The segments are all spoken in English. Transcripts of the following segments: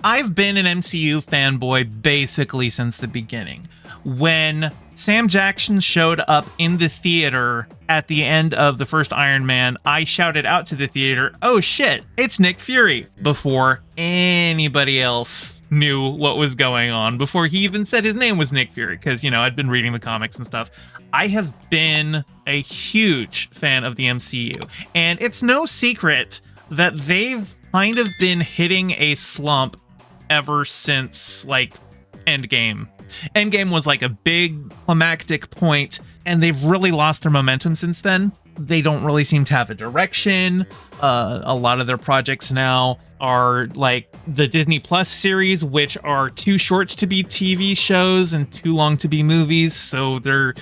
I've been an MCU fanboy basically since the beginning. When Sam Jackson showed up in the theater at the end of the first Iron Man, I shouted out to the theater, "Oh shit, it's Nick Fury," before anybody else knew what was going on, before he even said his name was Nick Fury, because, I'd been reading the comics and stuff. I have been a huge fan of the MCU, and it's no secret that they've kind of been hitting a slump ever since, Endgame. Endgame was a big climactic point, and they've really lost their momentum since then. They don't really seem to have a direction. A lot of their projects now are the Disney Plus series, which are too short to be TV shows and too long to be movies, so they're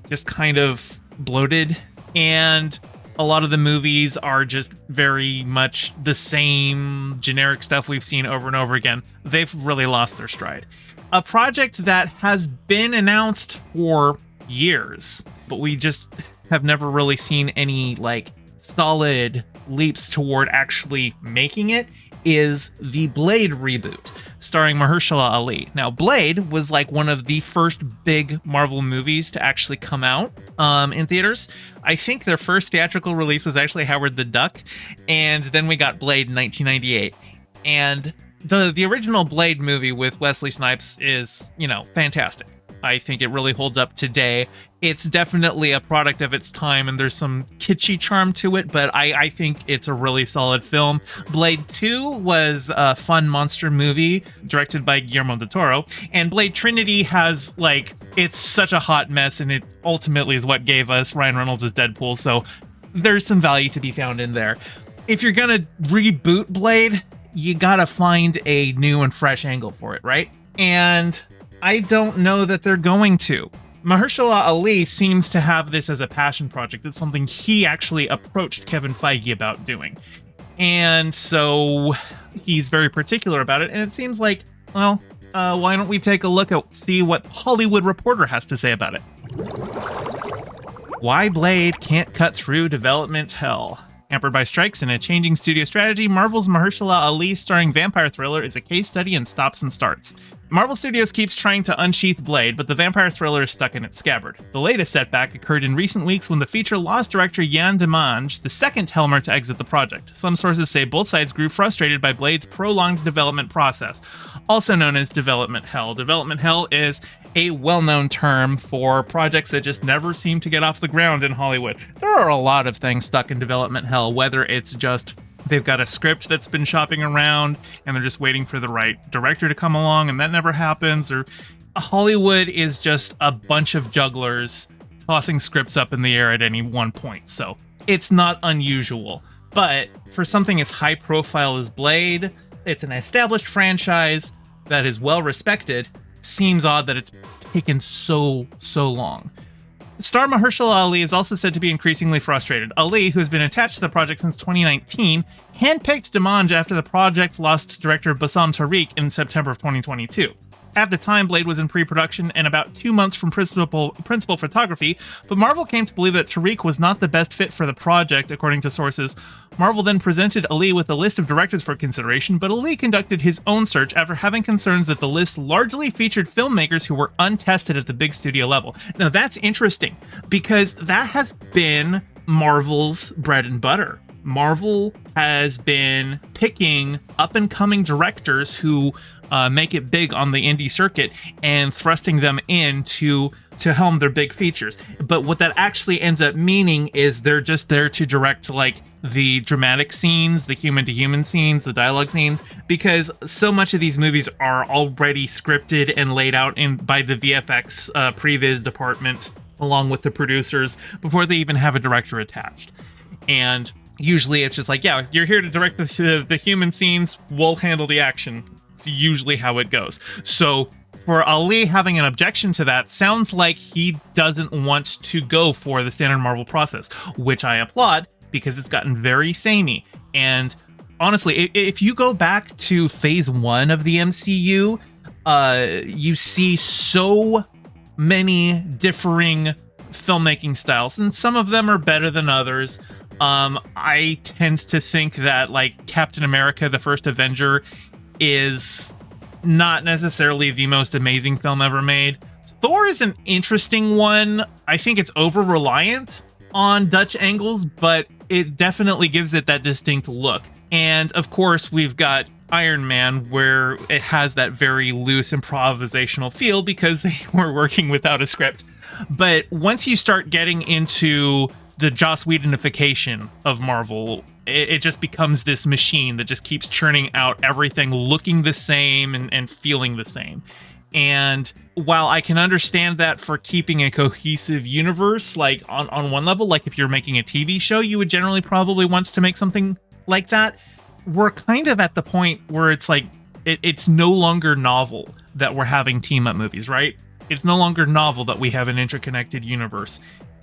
just kind of bloated. And a lot of the movies are just very much the same generic stuff we've seen over and over again. They've really lost their stride. A project that has been announced for years, but we just have never really seen any solid leaps toward actually making it, is the Blade reboot, starring Mahershala Ali. Now, Blade was one of the first big Marvel movies to actually come out in theaters. I think their first theatrical release was actually Howard the Duck, and then we got Blade in 1998. And the original Blade movie with Wesley Snipes is, fantastic. I think it really holds up today. It's definitely a product of its time, and there's some kitschy charm to it, but I think it's a really solid film. Blade 2 was a fun monster movie directed by Guillermo del Toro, and Blade Trinity has, it's such a hot mess, and it ultimately is what gave us Ryan Reynolds as Deadpool, so there's some value to be found in there. If you're gonna reboot Blade, you gotta find a new and fresh angle for it, right? And I don't know that they're going to. Mahershala Ali seems to have this as a passion project. It's something he actually approached Kevin Feige about doing. And so he's very particular about it. And it seems why don't we take a look at see what Hollywood Reporter has to say about it. Why Blade can't cut through development hell. Hampered by strikes and a changing studio strategy, Marvel's Mahershala Ali starring vampire thriller is a case study in stops and starts. Marvel Studios keeps trying to unsheath Blade, but the vampire thriller is stuck in its scabbard. The latest setback occurred in recent weeks when the feature lost director Yann Demange, the second Helmer to exit the project. Some sources say both sides grew frustrated by Blade's prolonged development process, also known as development hell. Development hell is a well-known term for projects that just never seem to get off the ground in Hollywood. There are a lot of things stuck in development hell, whether it's just they've got a script that's been shopping around and they're just waiting for the right director to come along and that never happens, or Hollywood is just a bunch of jugglers tossing scripts up in the air at any one point. So it's not unusual. But for something as high profile as Blade, it's an established franchise that is well respected. Seems odd that it's taken so long. Star Mahershala Ali is also said to be increasingly frustrated. Ali, who has been attached to the project since 2019, handpicked Demange after the project lost director Bassam Tariq in September of 2022. At the time, Blade was in pre-production and about 2 months from principal photography, but Marvel came to believe that Tariq was not the best fit for the project, according to sources. Marvel then presented Ali with a list of directors for consideration, but Ali conducted his own search after having concerns that the list largely featured filmmakers who were untested at the big studio level. Now that's interesting, because that has been Marvel's bread and butter. Marvel has been picking up-and-coming directors who make it big on the indie circuit and thrusting them in to helm their big features. But what that actually ends up meaning is they're just there to direct the dramatic scenes, the human-to-human scenes, the dialogue scenes, because so much of these movies are already scripted and laid out by the VFX previs department along with the producers before they even have a director attached. And usually it's just you're here to direct the human scenes, we'll handle the action. It's usually how it goes. So for Ali having an objection to that sounds like he doesn't want to go for the standard Marvel process, which I applaud because it's gotten very samey. And honestly, if you go back to phase 1 of the MCU, you see so many differing filmmaking styles, and some of them are better than others. I tend to think that Captain America, the first Avenger, is not necessarily the most amazing film ever made. Thor is an interesting one. I think it's over-reliant on Dutch angles, but it definitely gives it that distinct look. And of course, we've got Iron Man, where it has that very loose improvisational feel because they were working without a script. But once you start getting into the Joss Whedonification of Marvel, it just becomes this machine that just keeps churning out everything looking the same and feeling the same. And while I can understand that for keeping a cohesive universe, like on one level, like if you're making a TV show, you would generally probably want to make something like that. We're kind of at the point where it's like, it's no longer novel that we're having team up movies, right? It's no longer novel that we have an interconnected universe.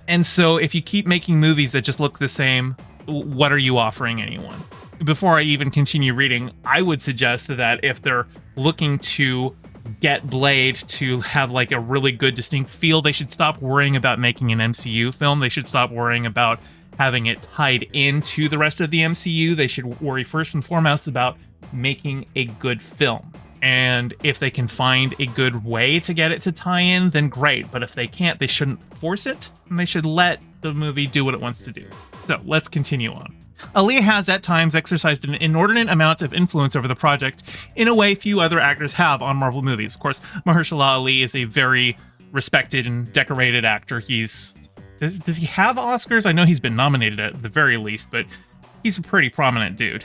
And so if you keep making movies that just look the same, what are you offering anyone? Before I even continue reading, I would suggest that if they're looking to get Blade to have like a really good distinct feel, they should stop worrying about making an MCU film. They should stop worrying about having it tied into the rest of the MCU. They should worry first and foremost about making a good film. And if they can find a good way to get it to tie in, then great. But if they can't, they shouldn't force it, and they should let the movie do what it wants to do. So let's continue on. Ali has at times exercised an inordinate amount of influence over the project in a way few other actors have on Marvel movies. Of course, Mahershala Ali is a very respected and decorated actor. Does he have Oscars? I know he's been nominated at the very least, but he's a pretty prominent dude.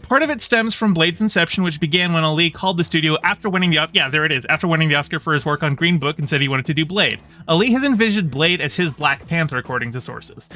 Part of it stems from Blade's inception, which began when Ali called the studio after winning the Oscar. Yeah, there it is. After winning the Oscar for his work on Green Book and said he wanted to do Blade. Ali has envisioned Blade as his Black Panther, according to sources.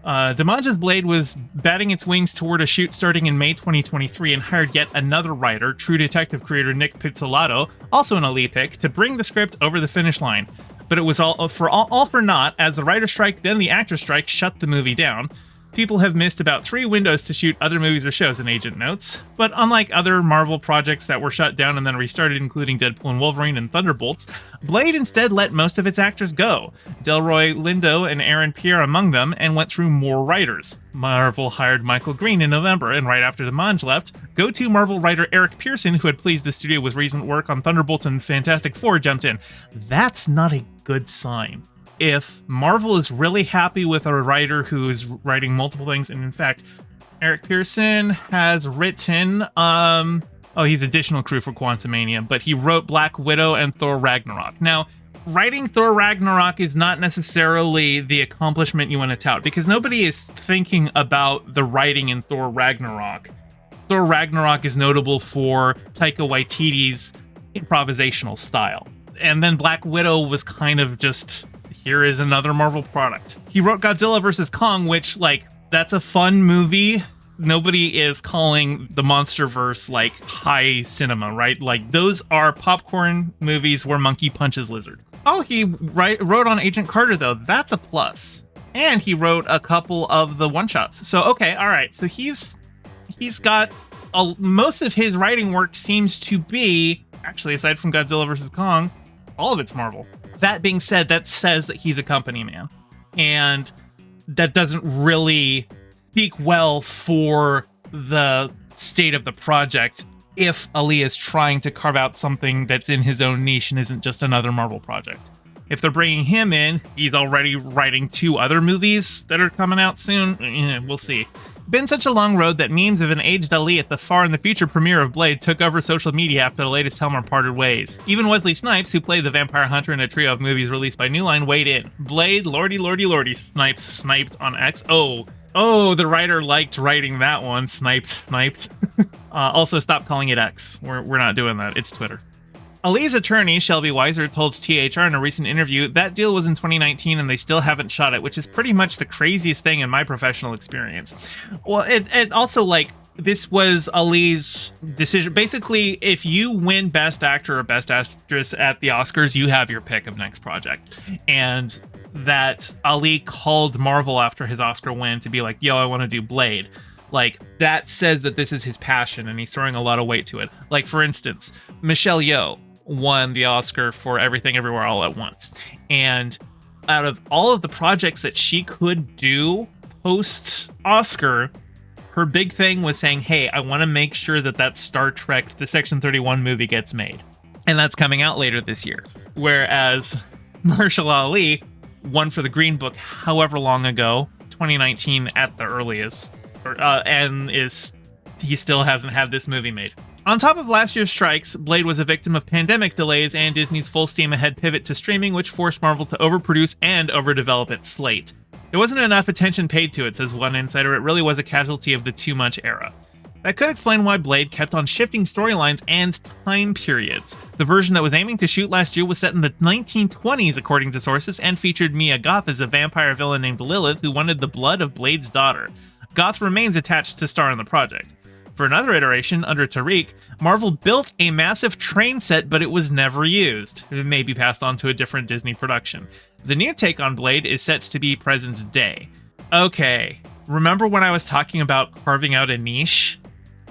Dimage's Blade was batting its wings toward a shoot starting in May 2023 and hired yet another writer, True Detective creator Nick Pizzolatto, also an Ali pick, to bring the script over the finish line. But it was all for naught, as the writer's strike, then the actor's strike, shut the movie down. People have missed about 3 windows to shoot other movies or shows, an agent notes. But unlike other Marvel projects that were shut down and then restarted, including Deadpool and Wolverine and Thunderbolts, Blade instead let most of its actors go. Delroy Lindo and Aaron Pierre among them, and went through more writers. Marvel hired Michael Green in November, and right after Dimage left, go-to Marvel writer Eric Pearson, who had pleased the studio with recent work on Thunderbolts and Fantastic Four, jumped in. That's not a good sign. If Marvel is really happy with a writer who is writing multiple things, and in fact, Eric Pearson has written, he's additional crew for Quantumania, but he wrote Black Widow and Thor Ragnarok. Now, writing Thor Ragnarok is not necessarily the accomplishment you want to tout, because nobody is thinking about the writing in Thor Ragnarok. Thor Ragnarok is notable for Taika Waititi's improvisational style. And then Black Widow was kind of just, here is another Marvel product. He wrote Godzilla vs. Kong, which, like, that's a fun movie. Nobody is calling the MonsterVerse, like, high cinema, right? Like, those are popcorn movies where monkey punches lizard. Oh, he wrote on Agent Carter, though. That's a plus. And he wrote a couple of the one-shots. So, okay, all right. So he's got most of his writing work seems to be, actually, aside from Godzilla vs. Kong, all of it's Marvel. That being said, that says that he's a company man. And that doesn't really speak well for the state of the project if Ali is trying to carve out something that's in his own niche and isn't just another Marvel project. If they're bringing him in, he's already writing 2 other movies that are coming out soon. We'll see. Been such a long road that memes of an aged Ali at the far in the future premiere of Blade took over social media after the latest Helmer parted ways. Even Wesley Snipes, who played the vampire hunter in a trio of movies released by New Line, weighed in. Blade, lordy, Snipes sniped on X. Oh, the writer liked writing that one. Sniped. Also, stop calling it X. We're not doing that. It's Twitter. Ali's attorney, Shelby Weiser, told THR in a recent interview that deal was in 2019 and they still haven't shot it, which is pretty much the craziest thing in my professional experience. Well, it also, like, this was Ali's decision. Basically, if you win Best Actor or Best Actress at the Oscars, you have your pick of next project. And that Ali called Marvel after his Oscar win to be like, yo, I want to do Blade. Like, that says that this is his passion and he's throwing a lot of weight to it. Like, for instance, Michelle Yeoh won the Oscar for Everything Everywhere All at Once. And out of all of the projects that she could do post-Oscar, Her big thing was saying, hey, I want to make sure that Star Trek, the Section 31 movie gets made. And that's coming out later this year. Whereas Mahershala Ali won for the Green Book however long ago, 2019 at the earliest, he still hasn't had this movie made. On top of last year's strikes, Blade was a victim of pandemic delays and Disney's full steam ahead pivot to streaming, which forced Marvel to overproduce and overdevelop its slate. There wasn't enough attention paid to it, says one insider. It really was a casualty of the too much era. That could explain why Blade kept on shifting storylines and time periods. The version that was aiming to shoot last year was set in the 1920s, according to sources, and featured Mia Goth as a vampire villain named Lilith who wanted the blood of Blade's daughter. Goth remains attached to star in the project. For another iteration, under Tariq, Marvel built a massive train set, but it was never used. It may be passed on to a different Disney production. The new take on Blade is set to be present day. Okay, remember when I was talking about carving out a niche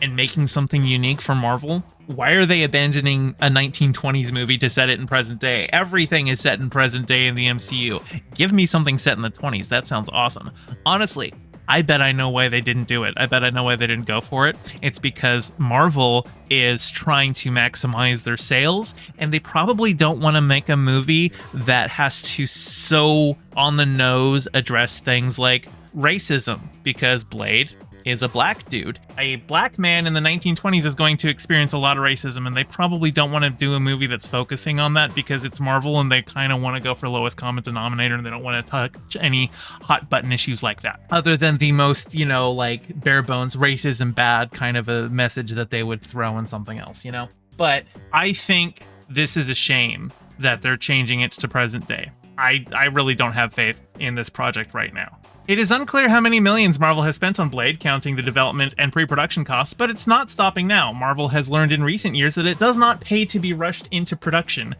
and making something unique for Marvel? Why are they abandoning a 1920s movie to set it in present day? Everything is set in present day in the MCU. Give me something set in the 20s. That sounds awesome. Honestly, I bet I know why they didn't do it. I bet I know why they didn't go for it. It's because Marvel is trying to maximize their sales, and they probably don't want to make a movie that has to so on the nose address things like racism, because Blade is a black dude. A black man in the 1920s is going to experience a lot of racism, and they probably don't want to do a movie that's focusing on that because it's Marvel and they kind of want to go for lowest common denominator, and they don't want to touch any hot button issues like that. Other than the most, like bare bones racism bad kind of a message that they would throw in something else, But I think this is a shame that they're changing it to present day. I really don't have faith in this project right now. It is unclear how many millions Marvel has spent on Blade, counting the development and pre-production costs, but it's not stopping now. Marvel has learned in recent years that it does not pay to be rushed into production,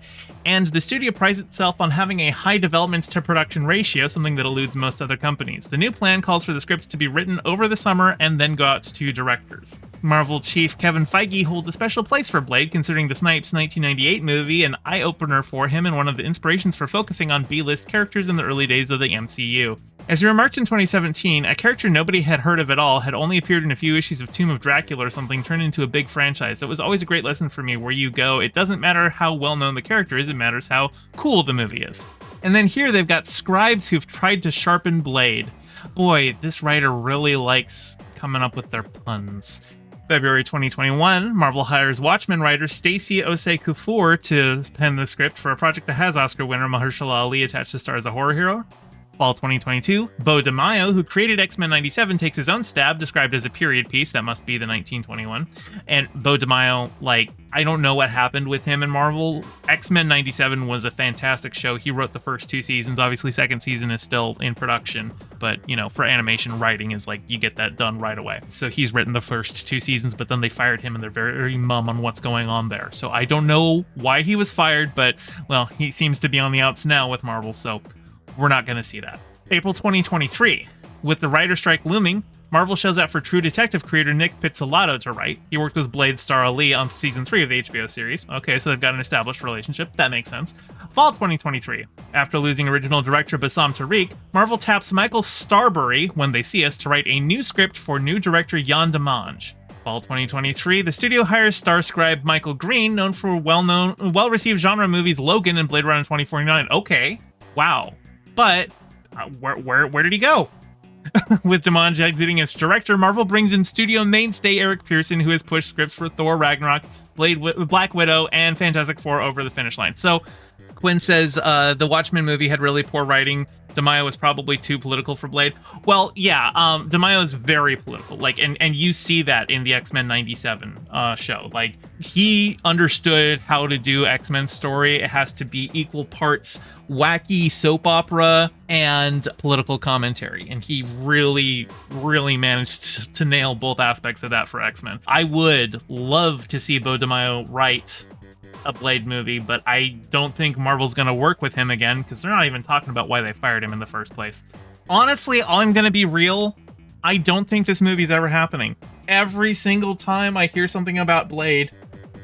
and the studio prides itself on having a high development to production ratio, something that eludes most other companies. The new plan calls for the script to be written over the summer and then go out to directors. Marvel chief Kevin Feige holds a special place for Blade, considering the Snipes 1998 movie an eye-opener for him and one of the inspirations for focusing on B-list characters in the early days of the MCU. As he remarked in 2017, a character nobody had heard of at all, had only appeared in a few issues of Tomb of Dracula or something, turned into a big franchise. It was always a great lesson for me. Where you go, it doesn't matter how well known the character is, it matters how cool the movie is. And then here they've got scribes who've tried to sharpen Blade. Boy, this writer really likes coming up with their puns. February 2021, Marvel hires Watchmen writer Stacey Osei-Kuffour to pen the script for a project that has Oscar winner Mahershala Ali attached to star as a horror hero. Fall 2022, Beau DeMaio, who created X-Men 97, takes his own stab, described as a period piece. That must be the 1921. And Beau DeMaio, I don't know what happened with him in Marvel. X-Men 97 was a fantastic show. He wrote the first 2 seasons. Obviously, second season is still in production. But, for animation, writing is you get that done right away. So he's written the first 2 seasons, but then they fired him and they're very mum on what's going on there. So I don't know why he was fired, but, well, he seems to be on the outs now with Marvel, so we're not going to see that. April 2023. With the writer strike looming, Marvel shells out for True Detective creator Nick Pizzolatto to write. He worked with Blade star Ali on season 3 of the HBO series. Okay, so they've got an established relationship. That makes sense. Fall 2023. After losing original director Bassam Tariq, Marvel taps Michael Starbury, When They See Us, to write a new script for new director Yann Demange. Fall 2023, the studio hires star scribe Michael Green, known for well-received genre movies Logan and Blade Runner 2049. Okay, wow. But where did he go? With Demange exiting as director, Marvel brings in studio mainstay Eric Pearson, who has pushed scripts for Thor, Ragnarok, Black Widow, and Fantastic Four over the finish line. So Quinn says the Watchmen movie had really poor writing. DeMaio was probably too political for Blade. Well, yeah, DeMaio is very political. And you see that in the X-Men 97 show. He understood how to do X-Men's story. It has to be equal parts wacky soap opera and political commentary. And he really, really managed to nail both aspects of that for X-Men. I would love to see Beau DeMaio write a Blade movie, but I don't think Marvel's gonna work with him again because they're not even talking about why they fired him in the first place. Honestly, I'm gonna be real. I don't think this movie's ever happening. Every single time I hear something about Blade,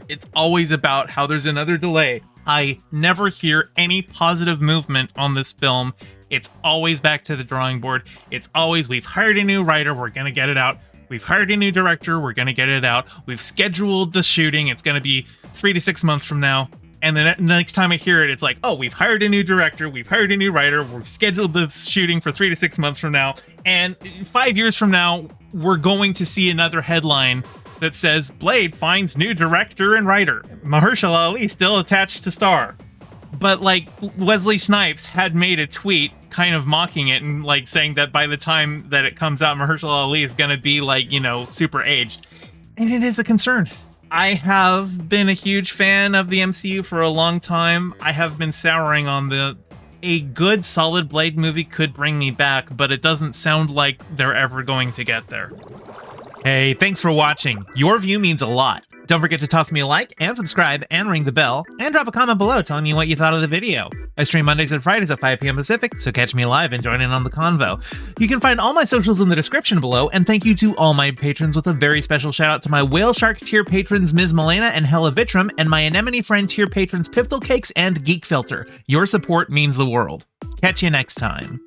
it's always about how there's another delay. I never hear any positive movement on this film. It's always back to the drawing board. It's always, we've hired a new writer, we're gonna get it out. we've hired a new director, we're going to get it out, we've scheduled the shooting, it's going to be 3 to 6 months from now. And then the next time I hear it, it's like, oh, we've hired a new director, we've hired a new writer, we've scheduled this shooting for 3 to 6 months from now. And 5 years from now, we're going to see another headline that says, Blade finds new director and writer. Mahershala Ali still attached to star. But like Wesley Snipes had made a tweet kind of mocking it and like saying that by the time that it comes out, Mahershala Ali is going to be like, super aged. And it is a concern. I have been a huge fan of the MCU for a long time. I have been souring on a good solid Blade movie could bring me back, but it doesn't sound like they're ever going to get there. Hey, thanks for watching. Your view means a lot. Don't forget to toss me a like and subscribe and ring the bell and drop a comment below telling me what you thought of the video. I stream Mondays and Fridays at 5 p.m. Pacific, so catch me live and join in on the convo. You can find all my socials in the description below, and thank you to all my patrons with a very special shout out to my Whale Shark tier patrons Ms. Milena and Hella Vitrum, and my Anemone Friend tier patrons Piftle Cakes and Geek Filter. Your support means the world. Catch you next time.